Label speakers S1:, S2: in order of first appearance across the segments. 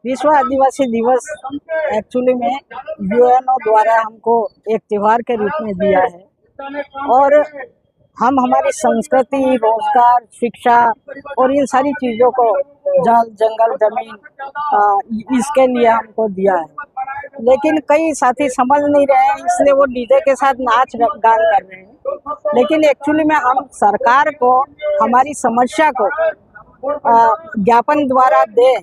S1: विश्व आदिवासी दिवस एक्चुअली में यूएनओ द्वारा हमको एक त्योहार के रूप में दिया है और हम हमारी संस्कृति, रोजगार, शिक्षा और इन सारी चीज़ों को जल, जंगल, जमीन इसके लिए हमको दिया है। लेकिन कई साथी समझ नहीं रहे हैं, इसलिए वो डीजे के साथ नाच गान कर रहे हैं। लेकिन एक्चुअली में हम सरकार को हमारी समस्या को ज्ञापन द्वारा दें,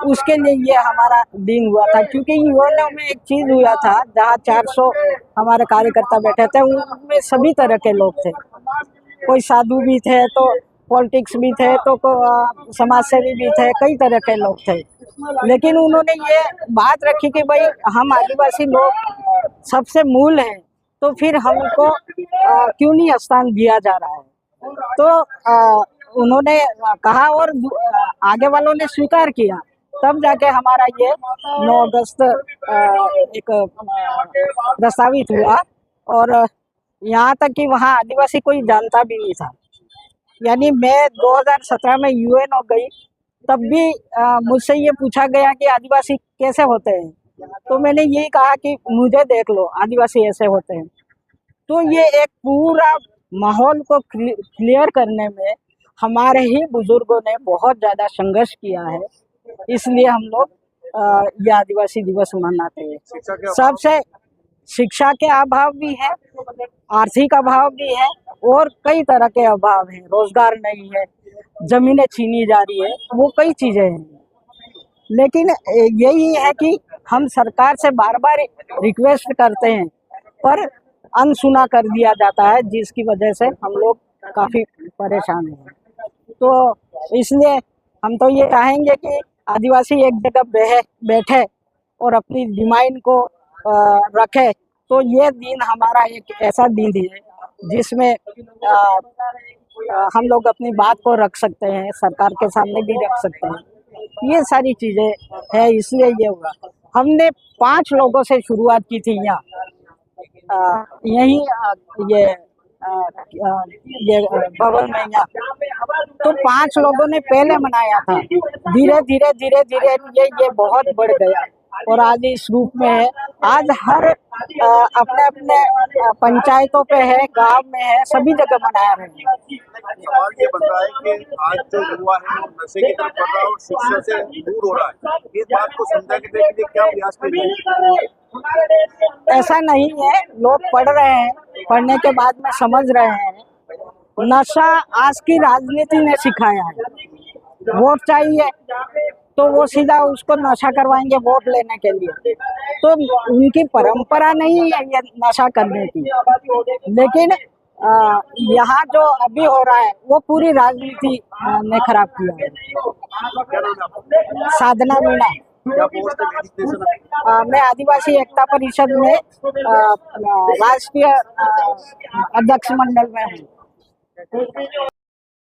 S1: उसके लिए ये हमारा दिन हुआ था। क्योंकि यूएनओ में एक चीज़ हुआ था जहाँ 400 हमारे कार्यकर्ता बैठे थे, उनमें सभी तरह के लोग थे। कोई साधु भी थे, तो पॉलिटिक्स भी थे, तो समाज सेवी भी थे, कई तरह के लोग थे। लेकिन उन्होंने ये बात रखी कि भाई हम आदिवासी लोग सबसे मूल हैं, तो फिर हमको क्यों नहीं स्थान दिया जा रहा है। तो उन्होंने कहा और आगे वालों ने स्वीकार किया, तब जाके हमारा ये 9 अगस्त एक प्रस्तावित हुआ। और यहाँ तक कि वहाँ आदिवासी कोई जानता भी नहीं था। यानी मैं 2017 में यूएनओ गई, तब भी मुझसे ये पूछा गया कि आदिवासी कैसे होते हैं, तो मैंने यही कहा कि मुझे देख लो, आदिवासी ऐसे होते हैं। तो ये एक पूरा माहौल को क्लियर करने में हमारे ही बुजुर्गों ने बहुत ज़्यादा संघर्ष किया है, इसलिए हम लोग ये आदिवासी दिवस मनाते हैं। सबसे शिक्षा के अभाव भी है, आर्थिक अभाव भी है और कई तरह के अभाव हैं। रोजगार नहीं है, जमीनें छीनी जा रही है, वो कई चीज़ें हैं। लेकिन यही है कि हम सरकार से बार बार रिक्वेस्ट करते हैं, पर अनसुना कर दिया जाता है, जिसकी वजह से हम लोग काफ़ी परेशान हैं। तो इसलिए हम तो ये चाहेंगे कि आदिवासी एक जगह बैठे और अपनी डिमांड को रखे। तो ये दिन हमारा एक ऐसा दिन है जिसमें हम लोग अपनी बात को रख सकते हैं, सरकार के सामने भी रख सकते हैं। ये सारी चीज़ें हैं, इसलिए ये हुआ। हमने 5 लोगों से शुरुआत की थी यहाँ यहीं ये भवन में यहाँ। तो 5 लोगों ने पहले मनाया था, धीरे धीरे ये बहुत बढ़ गया और आज इस रूप में है। आज हर अपने अपने पंचायतों पे है, गांव में है, सभी जगह मना रहे हैं।
S2: सवाल ये बन रहा है कि आज जो युवा है वो नशे की तरफ बढ़ रहा है और शिक्षा से दूर हो रहा है। इस बात को समझा के देखने के लिए क्या प्रयास करेंगे?
S1: ऐसा नहीं है, लोग पढ़ रहे हैं, पढ़ने के बाद में समझ रहे हैं। नशा आज की राजनीति ने सिखाया है। वोट चाहिए तो वो सीधा उसको नशा करवाएंगे वोट लेने के लिए। तो उनकी परंपरा नहीं है ये नशा करने की। लेकिन यहाँ जो अभी हो रहा है वो पूरी राजनीति ने खराब किया है। साधना मीणा, मैं आदिवासी एकता परिषद में राष्ट्रीय अध्यक्ष मंडल में हूँ।